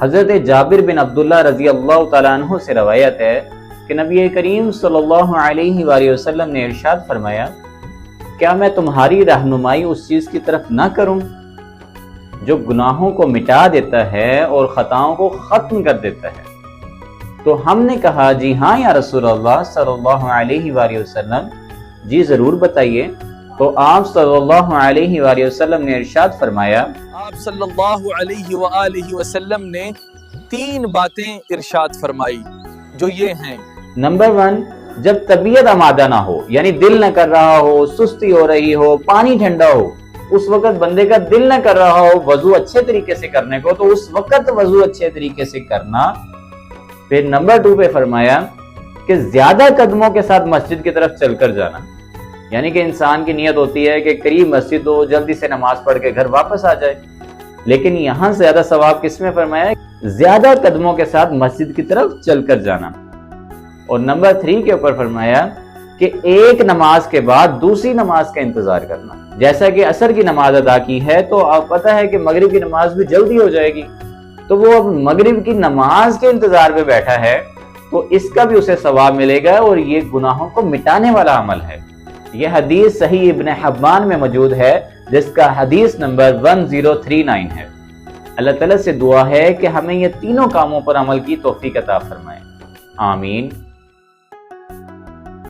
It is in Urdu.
حضرت جابر بن عبداللہ رضی اللہ تعالیٰ عنہ سے روایت ہے کہ نبی کریم صلی اللہ علیہ وآلہ وسلم نے ارشاد فرمایا، کیا میں تمہاری رہنمائی اس چیز کی طرف نہ کروں جو گناہوں کو مٹا دیتا ہے اور خطاؤں کو ختم کر دیتا ہے؟ تو ہم نے کہا جی ہاں یا رسول اللہ صلی اللہ علیہ وآلہ وسلم، جی ضرور بتائیے۔ تو آپ صلی اللہ علیہ وآلہ وسلم نے ارشاد فرمایا، آپ صلی اللہ علیہ وآلہ وسلم نے 3 باتیں ارشاد فرمائی جو یہ ہیں۔ نمبر 1، جب طبیعت آمادہ نہ ہو، یعنی دل نہ کر رہا ہو، سستی ہو رہی ہو، پانی ٹھنڈا ہو، اس وقت بندے کا دل نہ کر رہا ہو وضو اچھے طریقے سے کرنے کو، تو اس وقت وضو اچھے طریقے سے کرنا۔ پھر نمبر 2 پہ فرمایا کہ زیادہ قدموں کے ساتھ مسجد کی طرف چل کر جانا، یعنی کہ انسان کی نیت ہوتی ہے کہ قریب مسجد ہو، جلدی سے نماز پڑھ کے گھر واپس آ جائے، لیکن یہاں زیادہ ثواب کس میں فرمایا؟ زیادہ قدموں کے ساتھ مسجد کی طرف چل کر جانا۔ اور نمبر 3 کے اوپر فرمایا کہ ایک نماز کے بعد دوسری نماز کا انتظار کرنا۔ جیسا کہ عصر کی نماز ادا کی ہے تو آپ پتہ ہے کہ مغرب کی نماز بھی جلدی ہو جائے گی، تو وہ اب مغرب کی نماز کے انتظار پہ بیٹھا ہے تو اس کا بھی اسے ثواب ملے گا، اور یہ گناہوں کو مٹانے والا عمل ہے۔ یہ حدیث صحیح ابن حبان میں موجود ہے، جس کا حدیث نمبر 1039 ہے۔ اللہ تعالیٰ سے دعا ہے کہ ہمیں یہ تینوں کاموں پر عمل کی توفیق عطا فرمائے، آمین۔